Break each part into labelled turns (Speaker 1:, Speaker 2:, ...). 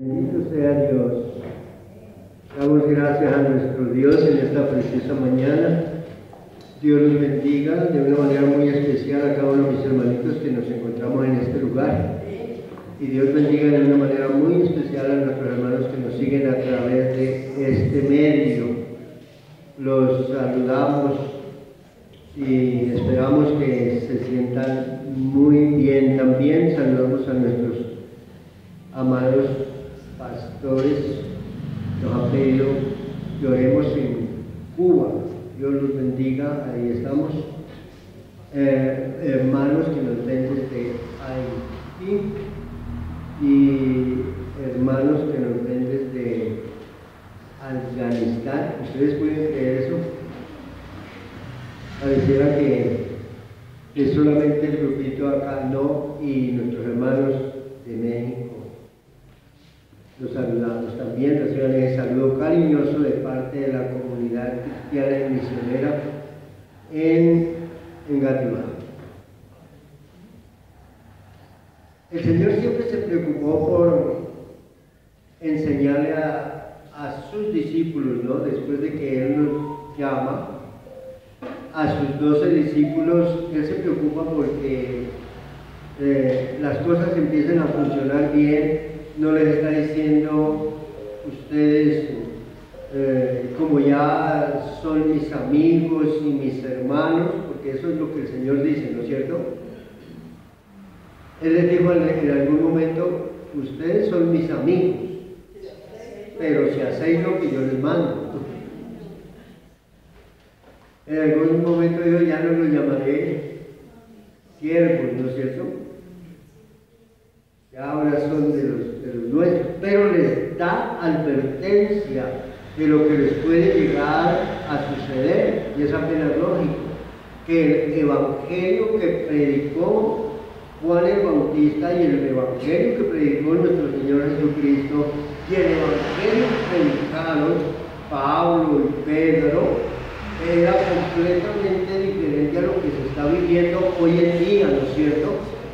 Speaker 1: Bendito sea Dios. Damos gracias a nuestro Dios en esta preciosa mañana. Dios los bendiga de una manera muy especial a cada uno de mis hermanitos que nos encontramos en este lugar. Y Dios bendiga de una manera muy especial a nuestros hermanos que nos siguen a través de este medio. Los saludamos y esperamos que se sientan muy bien. También saludamos a nuestros amados pastores. Nos han pedido que oremos en Cuba. Dios los bendiga, ahí estamos. Hermanos que nos ven desde Haití y hermanos que nos ven desde Afganistán. ¿Ustedes pueden creer eso? Pareciera que solamente el grupito acá, no, y nuestros hermanos de México. Los saludamos también, reciban el saludo cariñoso de parte de la comunidad cristiana y misionera en Guatemala. El Señor siempre se preocupó por enseñarle a sus discípulos, ¿no? Después de que Él los llama, a sus 12 discípulos, Él se preocupa porque las cosas empiecen a funcionar bien. No les está diciendo, ustedes como ya son mis amigos y mis hermanos, porque eso es lo que el Señor dice, ¿no es cierto? Él les dijo en algún momento, ustedes son mis amigos, pero si hacéis lo que yo les mando. En algún momento dijo, ya no los llamaré siervos, ¿no es cierto? Ya ahora son de los nuestros, pero les da advertencia de lo que les puede llegar a suceder, y es apenas lógico, que el evangelio que predicó Juan el Bautista y el evangelio que predicó nuestro Señor Jesucristo y el evangelio predicado Pablo y Pedro era completamente diferente a lo que se está viviendo hoy en día, ¿no es cierto?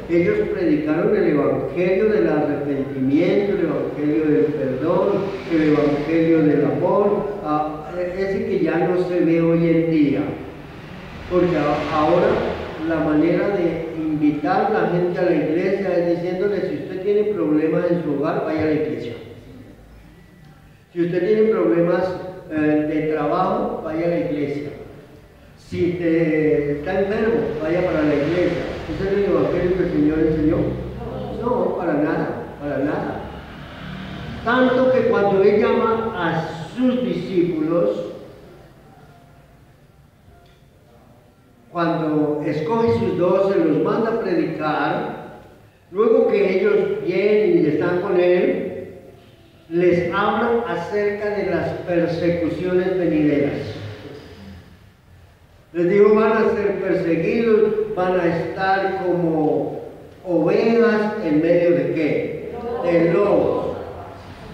Speaker 1: Ellos predicaron el evangelio del arrepentimiento, el evangelio del perdón, el evangelio del amor, ese que ya no se ve hoy en día. Porque ahora la manera de invitar a la gente a la iglesia es diciéndole, si usted tiene problemas en su hogar, vaya a la iglesia. Si usted tiene problemas de trabajo, vaya a la iglesia. Si está enfermo, vaya para la iglesia. ¿Ese es el evangelio que el Señor enseñó? No, para nada, para nada. Tanto que cuando Él llama a sus discípulos, cuando escoge sus 12, los manda a predicar, luego que ellos vienen y están con Él, les hablan acerca de las persecuciones venideras. Les digo, van a ser perseguidos, van a estar como ovejas en medio de ¿qué? De lobos.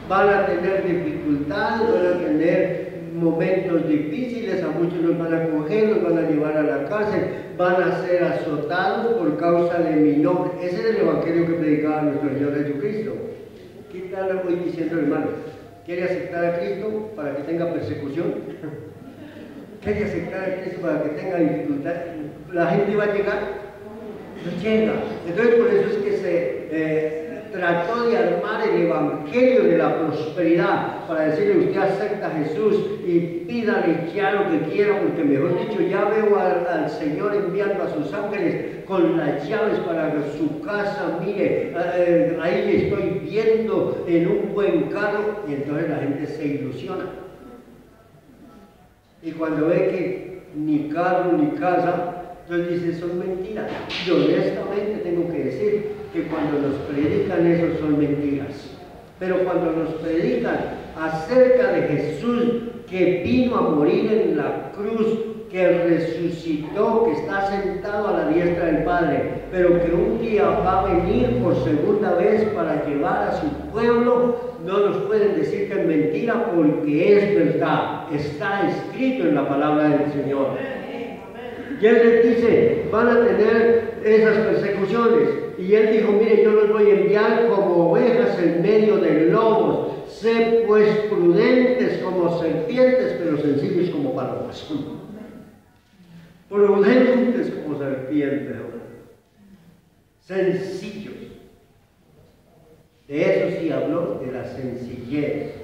Speaker 1: Van a tener dificultades, van a tener momentos difíciles, a muchos los van a coger, los van a llevar a la cárcel, van a ser azotados por causa de mi nombre. Ese es el evangelio que predicaba nuestro Señor Jesucristo. ¿Qué tal voy diciendo, hermano? ¿Quiere aceptar a Cristo para que tenga persecución? ¿Quiere aceptar a Cristo para que tenga dificultad? ¿La gente va a llegar? No llega. Entonces por eso es que se trató de armar el evangelio de la prosperidad para decirle, usted acepta a Jesús y pídale ya lo que quiera, porque mejor dicho, ya veo al Señor enviando a sus ángeles con las llaves para su casa, mire, ahí estoy viendo en un buen carro, y entonces la gente se ilusiona. Y cuando ve que ni carro ni casa, entonces dice, son mentiras. Y honestamente tengo que decir que cuando nos predican eso son mentiras. Pero cuando nos predican acerca de Jesús que vino a morir en la cruz, que resucitó, que está sentado a la diestra del Padre, pero que un día va a venir por segunda vez para llevar a su pueblo, no nos pueden decir que es mentira porque es verdad, está escrito en la palabra del Señor. Y Él les dice, van a tener esas persecuciones. Y Él dijo, mire, yo los voy a enviar como ovejas en medio de lobos. sé pues prudentes como serpientes, pero sencillos como palomas. Prudentes como serpientes, sencillos. De eso sí habló, de la sencillez.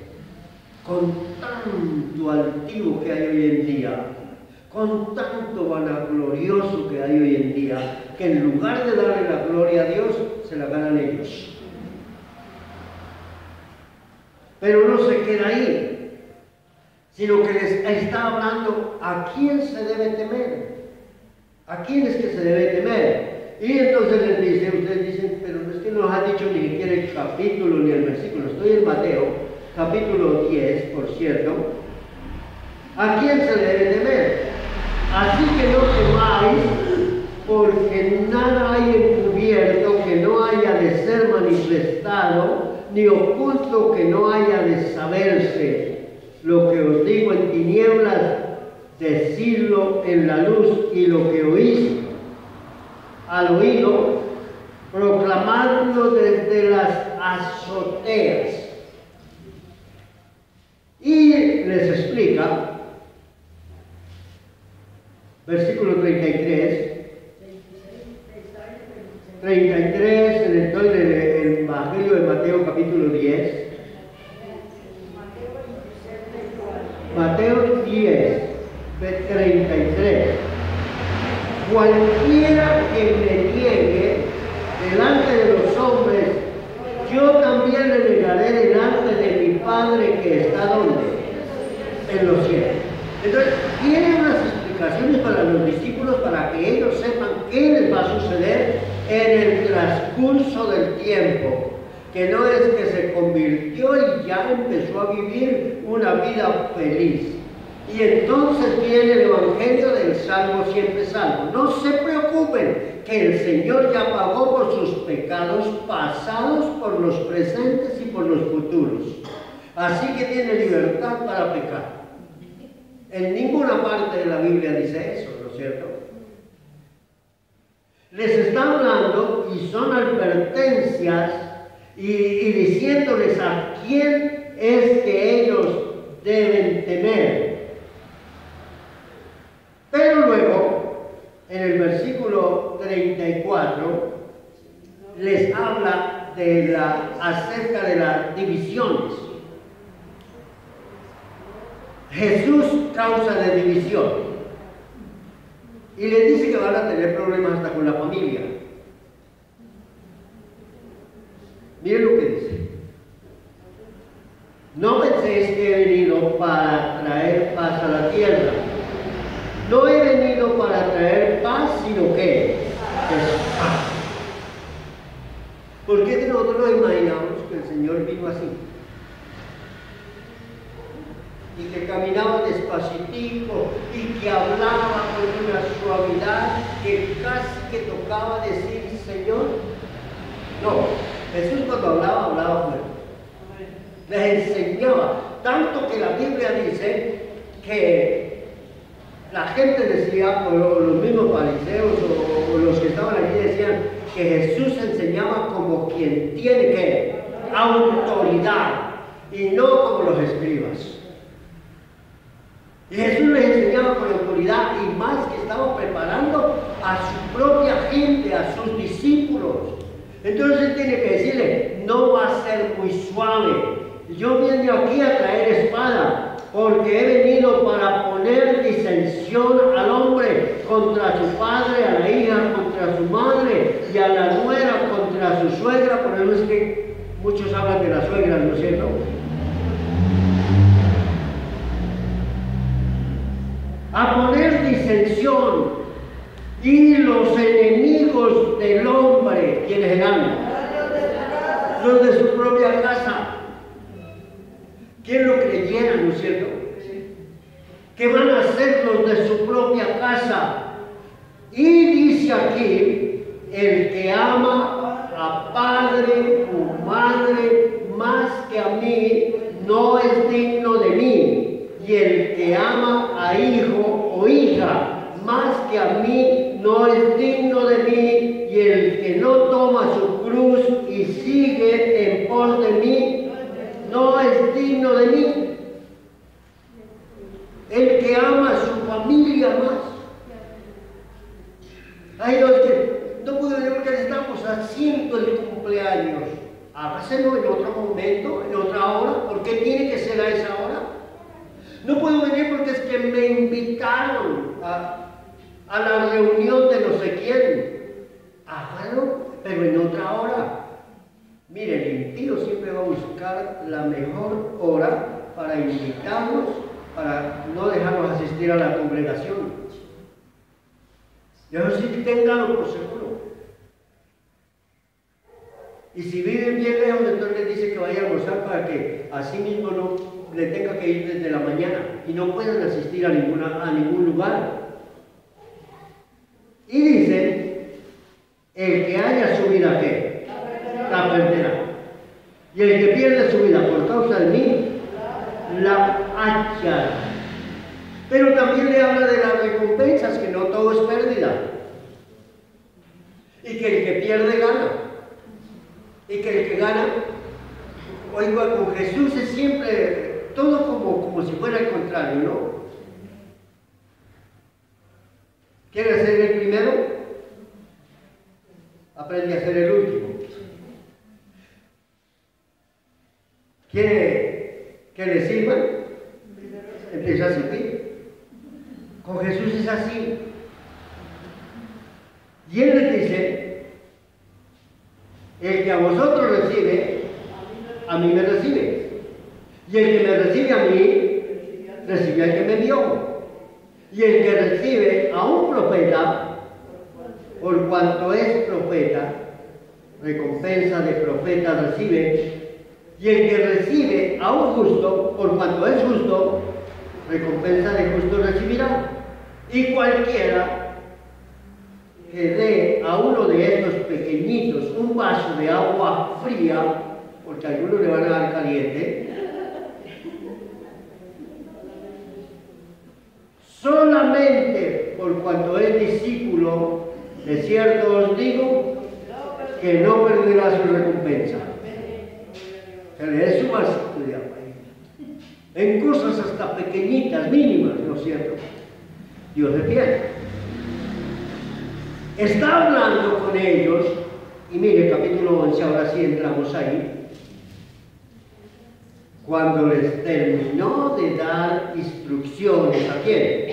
Speaker 1: Con tanto altivo que hay hoy en día, con tanto vanaglorioso que hay hoy en día, que en lugar de darle la gloria a Dios, se la ganan ellos. Pero no se queda ahí, sino que les está hablando a quién se debe temer, a quién es que se debe temer. Y entonces les dice, ustedes dicen, pero no es que no nos ha dicho ni siquiera el capítulo ni el versículo. Estoy en Mateo, capítulo 10, por cierto. ¿A quién se debe temer? Así que no temáis, porque nada hay encubierto que no haya de ser manifestado, ni oculto que no haya de saberse. Lo que os digo en tinieblas, decidlo en la luz, y lo que oís al oído, proclamadlo desde las azoteas. Y les explica, versículo 33, en el Evangelio de Mateo capítulo 10, Mateo 10, 33. Cualquiera que me niegue delante de los hombres, yo también le negaré delante de mi Padre que está donde, en los cielos. Entonces, tiene unas explicaciones para los discípulos para que ellos sepan qué les va a suceder en el transcurso del tiempo. Que no es que se convirtió y ya empezó a vivir una vida feliz. Y entonces viene el Evangelio del salvo siempre salvo. No se preocupen, que el Señor ya pagó por sus pecados pasados, por los presentes y por los futuros. Así que tiene libertad para pecar. En ninguna parte de la Biblia dice eso, ¿no es cierto? Les está hablando y son advertencias y diciéndoles a quién es que ellos deben temer. Pero luego, en el versículo 34, les habla acerca de las divisiones. Jesús causa de división. Y les dice que van a tener problemas hasta con la familia. Miren lo que dice. No penséis que he venido para traer paz a la tierra. No he venido para traer paz, sino que paz. ¿Por qué nosotros nos imaginamos que el Señor vino así? Y que caminaba despacitico y que hablaba con una suavidad que casi que tocaba decir Señor. No, Jesús cuando hablaba fuerte. Les enseñaba, tanto que la Biblia dice que la gente decía, o los mismos fariseos o los que estaban allí decían que Jesús enseñaba como quien tiene que autoridad y no como los escribas. Y Jesús les enseñaba con autoridad y más que estaba preparando a su propia gente, a sus discípulos. Entonces él tiene que decirle, no va a ser muy suave. Yo vine aquí a traer espada, porque he venido para poner disensión al hombre contra su padre, a la hija contra su madre y a la nuera contra su suegra. Por eso es que muchos hablan de la suegra, ¿no es cierto? A poner disensión, y los enemigos del hombre, ¿quiénes eran? Los de su propia casa. ¿Quién lo creyera, no es cierto? Que van a ser los de su propia casa. Y dice aquí, el que ama a padre o madre más que a mí, no es digno de mí. Y el que ama a hijo o hija más que a mí, no es digno de mí. Y el que no toma su cruz y sigue en pos de mí, no es es digno de mí. El que ama a su familia más. Hay los que no puedo venir porque estamos haciendo el cumpleaños. Hágaselo en otro momento, en otra hora. ¿Por qué tiene que ser a esa hora? No puedo venir porque es que me invitaron a la reunión de no sé quién. Hágalo, pero en otra hora. Mire, el impío siempre va a buscar la mejor hora para invitarnos, para no dejarnos asistir a la congregación. Yo sí ténganlo por seguro. Y si viven bien lejos, entonces les dice que vaya a almorzar para que así mismo no le tenga que ir desde la mañana y no puedan asistir a ningún lugar. Y dice, el que haya su vida, ¿qué? La perderá. Y el que pierde su vida por causa de mí, la hallará. Pero también le habla de las recompensas, que no todo es pérdida. Y que el que pierde gana. Y que el que gana, oiga, con Jesús es siempre todo como si fuera el contrario, ¿no? ¿Quiere ser el primero? Aprende a ser el último. ¿Quiere que le sirvan? Empieza a servir. Con Jesús es así. Y Él les dice, el que a vosotros recibe, a mí me recibe. Y el que me recibe a mí, recibe al que me envió. Y el que recibe a un profeta, por cuanto es profeta, recompensa de profeta recibe. Y el que recibe a un justo, por cuanto es justo, recompensa de justo recibirá. Y cualquiera que dé a uno de estos pequeñitos un vaso de agua fría, porque a algunos le van a dar caliente, solamente por cuanto es discípulo, de cierto os digo, que no perderá su recompensa. Se le dé su vasito de agua. En cosas hasta pequeñitas, mínimas, ¿no es cierto? Dios es fiel. Está hablando con ellos, y mire, capítulo 11, ahora sí entramos ahí. Cuando les terminó de dar instrucciones, ¿a quién?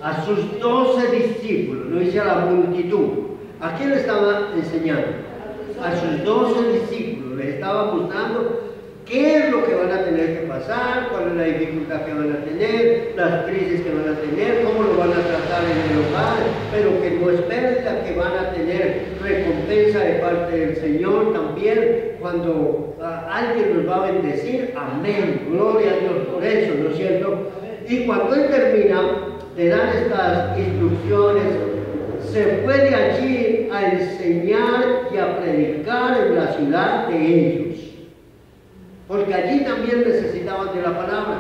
Speaker 1: A sus 12 discípulos, no dice a la multitud. ¿A quién le estaba enseñando? A sus 12 discípulos, les estaba mostrando qué es lo que van a tener que pasar, cuál es la dificultad que van a tener, las crisis que van a tener, cómo lo van a tratar en el hogar, pero que no es pérdida, que van a tener recompensa de parte del Señor también, cuando alguien nos va a bendecir, amén, gloria a Dios por eso, ¿no es cierto? Y cuando Él termina de dar estas instrucciones, se fue de allí a enseñar y a predicar en la ciudad de ellos. Porque allí también necesitaban de la palabra.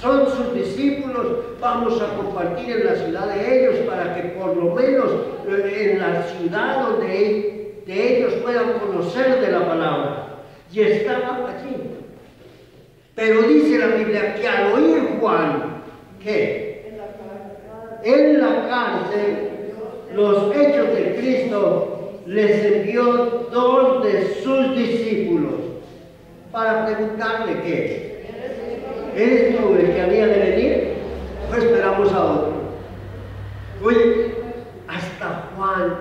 Speaker 1: Son sus discípulos, vamos a compartir en la ciudad de ellos para que por lo menos en la ciudad donde de ellos puedan conocer de la palabra. Y estaban allí. Pero dice la Biblia que al oír Juan, ¿qué? En la cárcel, los hechos de Cristo les envió 2 de sus discípulos para preguntarle qué. ¿Eres tú el que había de venir? O esperamos a otro. Oye, hasta Juan,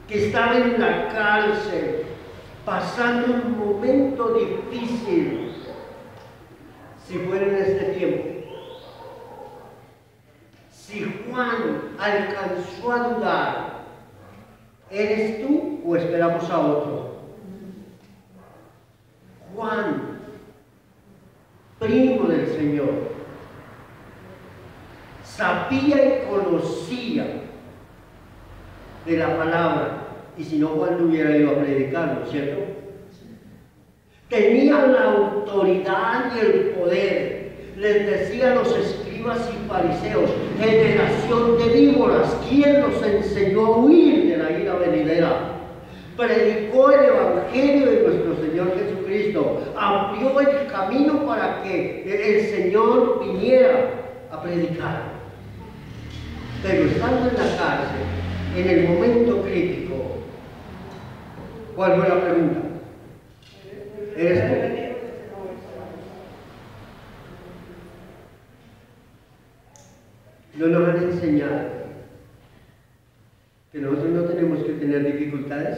Speaker 1: que estaba en la cárcel, pasando un momento difícil, si fuera en este tiempo. Si Juan alcanzó a dudar, ¿eres tú o esperamos a otro? Juan, primo del Señor, sabía y conocía de la palabra, y si no Juan no hubiera ido a predicar, ¿no es cierto? Tenía la autoridad y el poder. Les decía a los escribas y fariseos, generación de víboras, ¿quién nos enseñó a huir de la ira venidera? Predicó el evangelio de nuestro Señor Jesucristo, abrió el camino para que el Señor viniera a predicar. Pero estando en la cárcel, en el momento crítico, ¿cuál fue la pregunta? ¿Eres tú? No nos han enseñado que nosotros no tenemos que tener dificultades,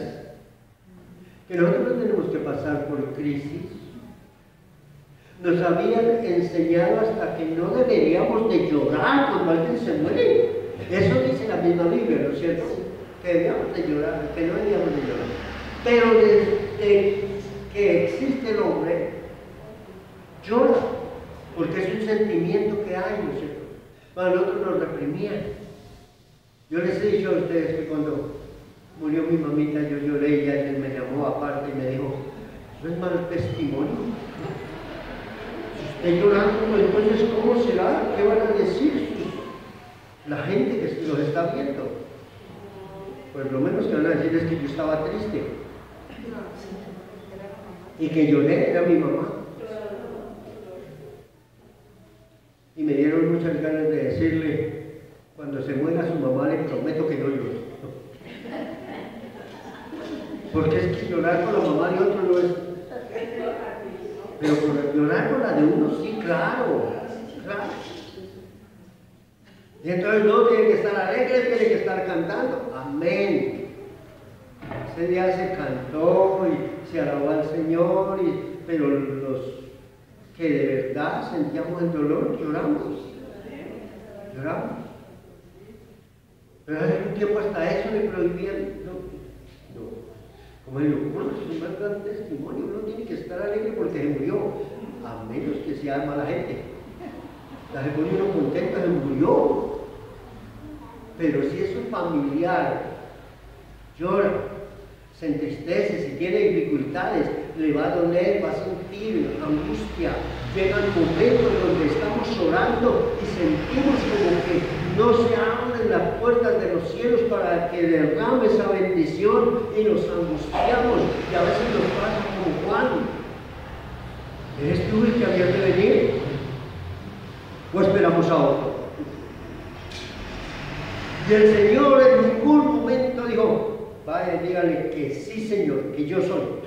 Speaker 1: que nosotros no tenemos que pasar por crisis. Nos habían enseñado hasta que no deberíamos de llorar cuando alguien se muere. Eso dice la misma Biblia, ¿no es cierto? Que deberíamos de llorar, que no deberíamos de llorar. Pero desde que existe el hombre, llora, porque es un sentimiento que hay, ¿no es cierto? Para nosotros nos reprimían. Yo les he dicho a ustedes que cuando murió mi mamita yo lloré y alguien me llamó aparte y me dijo, ¿eso es mal testimonio? Si usted llorando, pues entonces ¿cómo será? ¿Qué van a decir la gente que los está viendo? Pues lo menos que van a decir es que yo estaba triste y que lloré, era mi mamá. Y me dieron muchas ganas de decirle, cuando se muera su mamá le prometo que no lloro. Porque es que llorar con la mamá de otro no es... Pero llorar con la de uno sí, claro, claro. Y entonces no tiene que estar alegre, tiene que estar cantando. Amén. Ese día se cantó y se alabó al Señor, pero los que de verdad sentíamos el dolor, lloramos. Lloramos. Pero hace un tiempo hasta eso le prohibían. No. Como digo, bueno, es un gran testimonio, uno tiene que estar alegre porque se murió, a menos que sea mala gente. La se pone uno contento, se murió. Pero si es un familiar, llora, se entristece, si tiene dificultades, le va a doler, va a sentir angustia. Llegan momentos donde estamos orando y sentimos como que no se abren las puertas de los cielos para que derrame esa bendición y nos angustiamos y a veces nos pasa como Juan. ¿Eres tú el que había de venir? ¿O esperamos a otro? Y el Señor en ningún momento dijo, vaya, dígale que sí, Señor, que yo soy.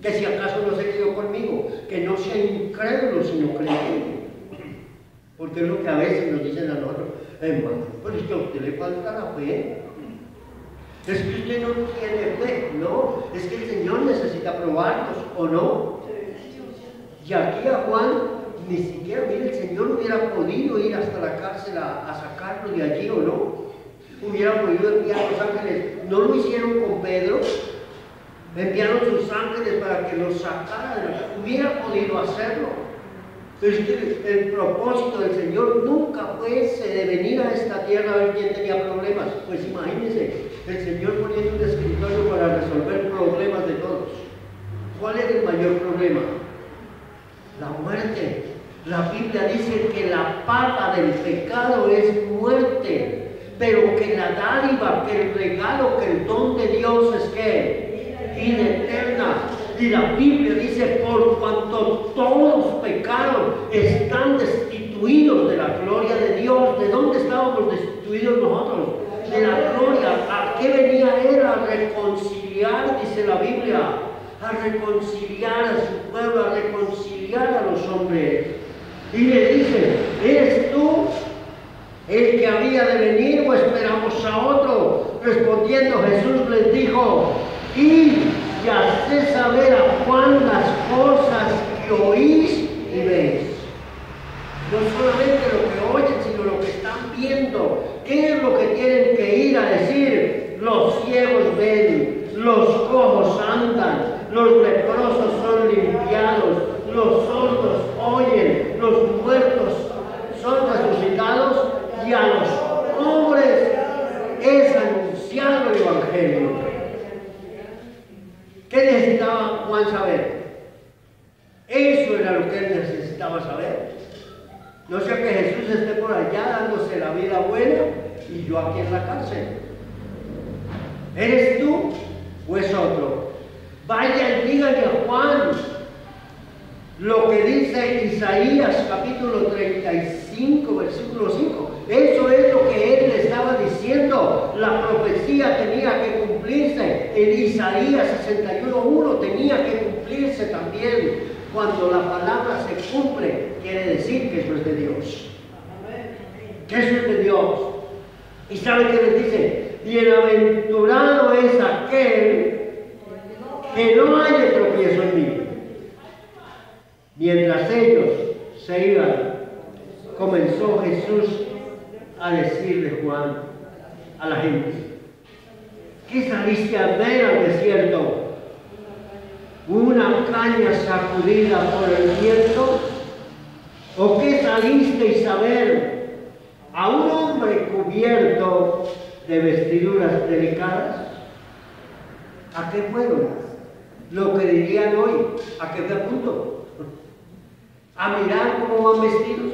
Speaker 1: Que si acaso no se quedó conmigo, que no sea incrédulo, sino creyente. Porque es lo que a veces nos dicen a nosotros, hermano, pero es que a usted le falta la fe. Es que usted no tiene fe. No, es que el Señor necesita probarnos, ¿o no? Y aquí a Juan, ni siquiera, mire, el Señor hubiera podido ir hasta la cárcel a sacarlo de allí, ¿o no? Hubiera podido enviar a los ángeles. No lo hicieron con Pedro. Enviaron sus ángeles para que los sacara de la cárcel. Hubiera podido hacerlo. Pero es que el propósito del Señor nunca fue de venir a esta tierra a ver quién tenía problemas. Pues imagínense, el Señor poniendo un escritorio para resolver problemas de todos. ¿Cuál es el mayor problema? La muerte. La Biblia dice que la paga del pecado es muerte, pero que la dádiva, que el regalo, que el don de Dios es que vida eterna. Y la Biblia dice, por cuanto todos pecaron, están destituidos de la gloria de Dios. ¿De dónde estábamos destituidos nosotros? De la gloria. ¿A qué venía Él? A reconciliar, dice la Biblia, a reconciliar a su pueblo, a reconciliar a los hombres. Y le dice, ¿eres tú el que había de venir o esperamos a otro? Respondiendo Jesús les dijo, y haced saber a Juan las cosas que oís y veis. No solamente lo que oyen, sino lo que están viendo. ¿Qué es lo que tienen que ir a decir? Los ciegos ven, los cojos andan, los leprosos son limpiados, los sordos oyen, los muertos son resucitados y a los pobres es anunciado el Evangelio. ¿Qué necesitaba Juan saber? Eso era lo que él necesitaba saber. No sea que Jesús esté por allá dándose la vida buena y yo aquí en la cárcel. ¿Eres tú o es otro? Vaya y díganle a Juan lo que dice Isaías capítulo 35, versículo 5. Eso es lo que él le estaba diciendo. La profecía tenía que cumplirse. En Isaías 61:1 tenía que cumplirse también. Cuando la palabra se cumple, quiere decir que eso es de Dios. Que eso es de Dios. ¿Y sabe qué les dice? Bienaventurado es aquel que no haya tropiezo en mí. Mientras ellos se iban, comenzó Jesús a decirle, Juan, a la gente: ¿qué saliste a ver al desierto? ¿Una caña sacudida por el viento? ¿O qué salisteis a ver? ¿A un hombre cubierto de vestiduras delicadas? ¿A qué fueron? Lo que dirían hoy, ¿a qué fue a punto? ¿A mirar cómo van vestidos?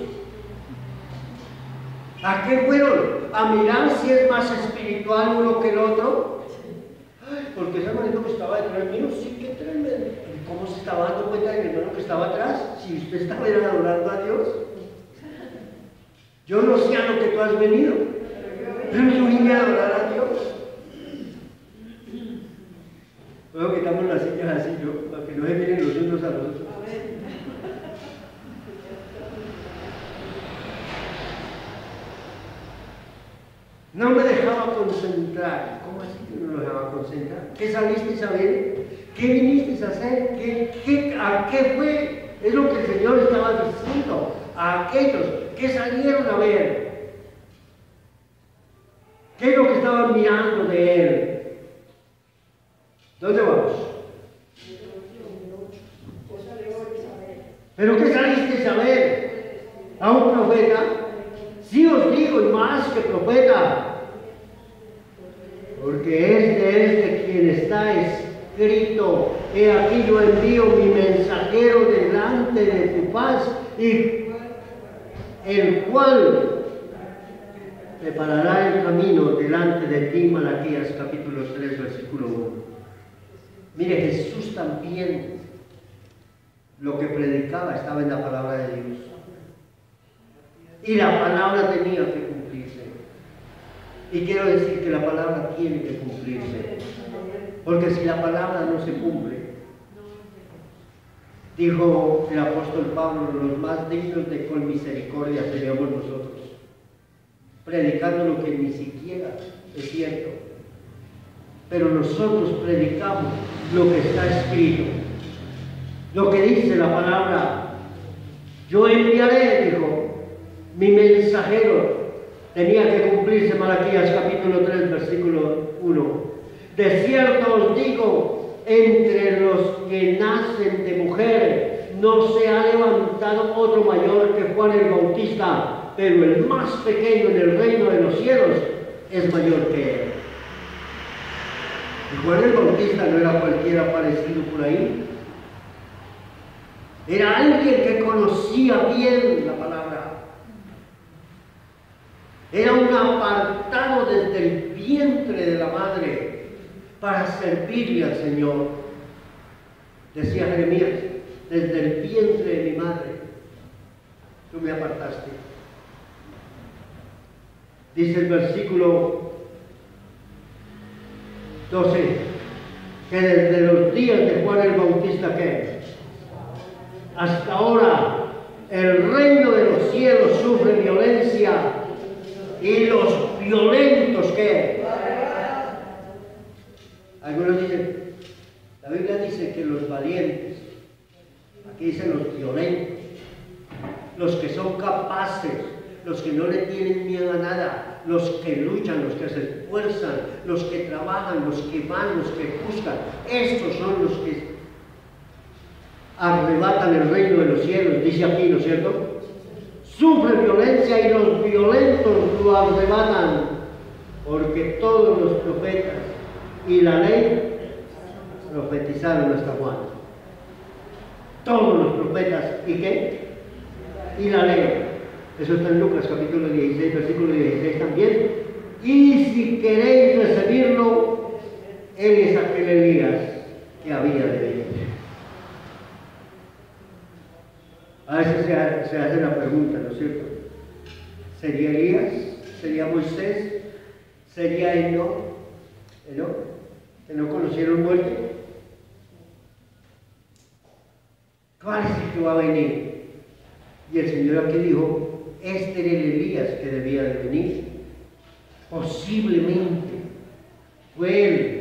Speaker 1: ¿A qué fueron? ¿A mirar si es más espiritual uno que el otro? Porque ese hermanito que estaba detrás mío, sí que tremendo. ¿Cómo se estaba dando cuenta del hermano que estaba atrás? Si usted estaba adorando a Dios. Yo no sé a lo que tú has venido, pero yo vine a adorar a Dios. Luego quitamos las sillas así, ¿no? Para que no se miren los unos a los otros. No me dejaba concentrar. ¿Cómo así que no me dejaba concentrar? ¿Qué saliste a ver? ¿Qué viniste a hacer? ¿A qué fue? Es lo que el Señor estaba diciendo a aquellos que salieron a ver. ¿Qué es lo que estaban mirando de Él? ¿Dónde vamos? ¿Pero qué saliste a ver? ¿A un profeta? Sí os digo, y más que profeta, porque este es de quien está escrito: he aquí yo envío mi mensajero delante de tu paz, y el cual preparará el camino delante de ti. Malaquías capítulo 3, versículo 1. Mire, Jesús también lo que predicaba estaba en la palabra de Dios. Y la palabra tenía que cumplirse. Y quiero decir que la palabra tiene que cumplirse. Porque si la palabra no se cumple, dijo el apóstol Pablo, los más dignos de con misericordia seríamos nosotros, predicando lo que ni siquiera es cierto. Pero nosotros predicamos lo que está escrito, lo que dice la palabra. Yo enviaré, dijo, mi mensajero. Tenía que cumplirse Malaquías capítulo 3, versículo 1. De cierto os digo, entre los que nacen de mujer no se ha levantado otro mayor que Juan el Bautista, pero el más pequeño en el reino de los cielos es mayor que él. Y Juan el Bautista no era cualquiera aparecido por ahí. Era alguien que conocía bien la palabra. Era un apartado desde el vientre de la madre para servirle al Señor. Decía Jeremías: desde el vientre de mi madre tú me apartaste. Dice el versículo 12 que desde los días de Juan el Bautista que hasta ahora el reino de los cielos sufre violencia, y los violentos que algunos dicen, la Biblia dice que los valientes, aquí dicen los violentos, los que son capaces, los que no le tienen miedo a nada, los que luchan, los que se esfuerzan, los que trabajan, los que van, los que buscan, estos son los que arrebatan el reino de los cielos, dice aquí, ¿no es cierto? Sufre violencia y los violentos lo arrebatan, porque todos los profetas y la ley profetizaron hasta Juan. Todos los profetas, ¿y qué? Y la ley. Eso está en Lucas capítulo 16, versículo 16 también. Y si queréis recibirlo, él es aquel Elías que que había de venir. A veces se hace la pregunta, ¿no es cierto? ¿Sería Elías? ¿Sería Moisés? ¿Sería Enoc? ¿Que no conocieron muerte? ¿Cuál es el que va a venir? Y el Señor aquí dijo, este era el Elías que debía de venir. Posiblemente fue él.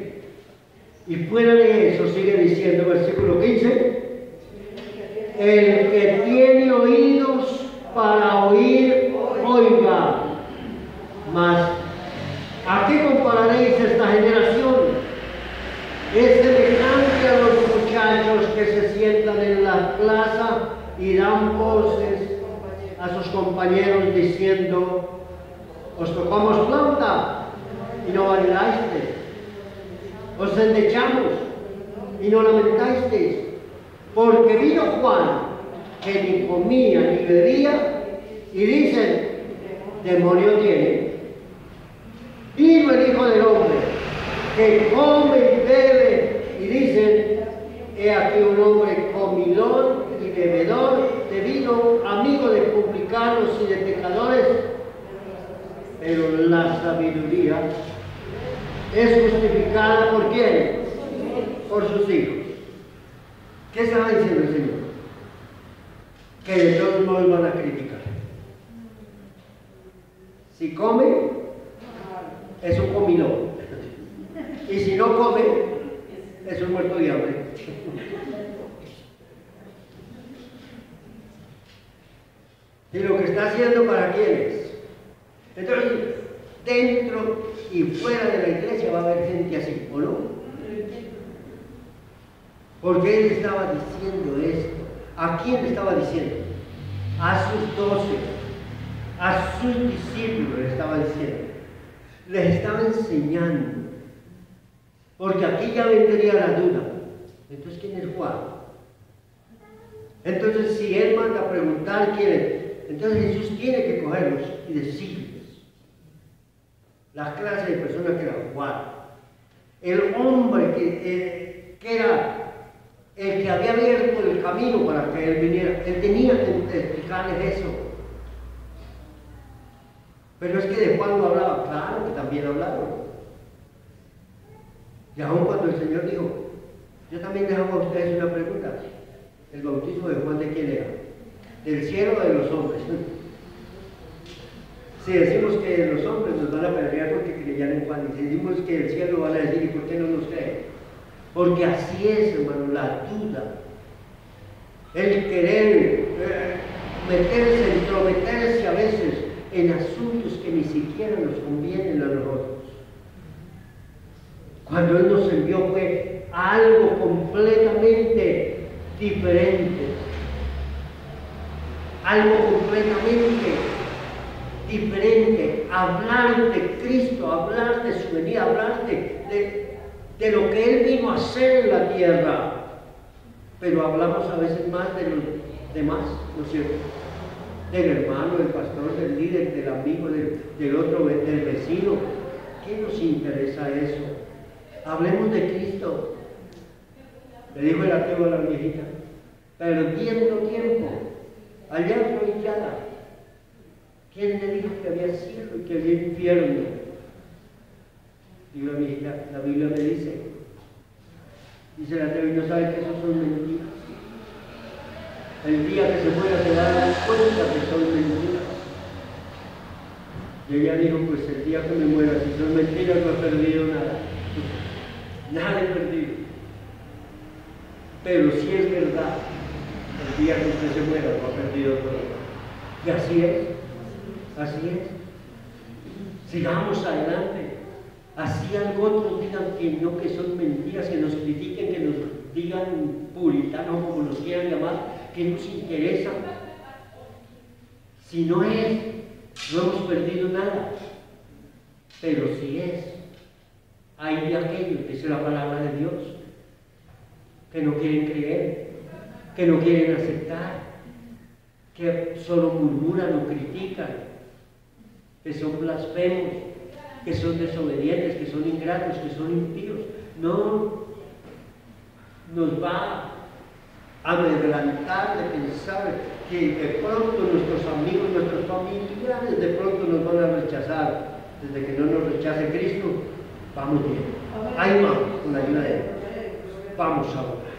Speaker 1: Y fuera de eso sigue diciendo versículo 15, el que tiene oídos para oír, oiga. Mas, ¿a qué compararéis esta generación? Es semejante a los muchachos que se sientan en la plaza y dan voces a sus compañeros diciendo, os tocamos flauta y no bailasteis, os endechamos y no lamentasteis, porque vino Juan que ni comía ni bebía y dicen, demonio tiene. Vino el Hijo del Hombre que come y bebe y dicen, he aquí un hombre comilón y bebedor de vino, amigo de publicanos y de pecadores. Pero la sabiduría es justificada ¿por quién? Por sus hijos. ¿Qué estaba diciendo el Señor? Que de todos modos van a criticar. Si come, es un comilón. Y si no come, es un muerto de hambre. ¿Y lo que está haciendo para quiénes? Entonces, dentro y fuera de la iglesia va a haber gente así, ¿o no? Porque él estaba diciendo esto. ¿A quién le estaba diciendo? A sus 12, a sus discípulos le estaba diciendo. Les estaba enseñando. Porque aquí ya vendría la duda. Entonces, ¿quién es Juan? Entonces, si él manda a preguntar quién es, entonces Jesús tiene que cogerlos y decirles la clase de persona que era Juan. El hombre que era el que había abierto el camino para que él viniera. Él tenía que explicarles eso. Pero es que de Juan no hablaba, claro que también hablaron. Y aún cuando el Señor dijo, yo también dejaba a ustedes una pregunta. ¿El bautismo de Juan de quién era? ¿Del cielo o de los hombres? Si decimos que los hombres nos van a pelear porque creían en Juan, y si decimos que el cielo van a decir, ¿y por qué no nos creen? Porque así es, hermano, la duda. El querer meterse, entrometerse a veces en asuntos que ni siquiera nos convienen a nosotros. Cuando Él nos envió fue algo completamente diferente. Algo completamente diferente. Hablar de Cristo, hablar de su venida, hablar de lo que Él vino a hacer en la tierra. Pero hablamos a veces más de los demás, ¿no es cierto? Del hermano, del pastor, del líder, del amigo, del otro, del vecino. ¿Qué nos interesa eso? Hablemos de Cristo. Le dijo el ateo a la viejita, perdiendo tiempo, allá arrodillada. ¿Quién le dijo que había cielo y que había infierno? Digo la viejita, la Biblia me dice el ateo, y no sabe que esos son mentiras. El día que se muera se dará cuenta que son mentiras. Y ella dijo, pues el día que me muera, si son mentiras no he perdido nada. Nada he perdido. Pero si es verdad, el día que usted se muera no ha perdido todo. Y así es. Así es. Sigamos adelante. Así algo otros digan que son mentiras, que nos critiquen, que nos digan puritanos, como nos quieran llamar, que nos interesa. Si no es, no hemos perdido nada. Pero si es, hay de aquellos, que es la palabra de Dios, que no quieren creer, que no quieren aceptar, que solo murmuran o critican, que son blasfemos, que son desobedientes, que son ingratos, que son impíos. No, nos va a amedrentar de pensar que de pronto nuestros amigos, nuestros familiares de pronto nos van a rechazar. Desde que no nos rechace Cristo, vamos bien. Ahí vamos, con la ayuda de Él. Vamos a orar.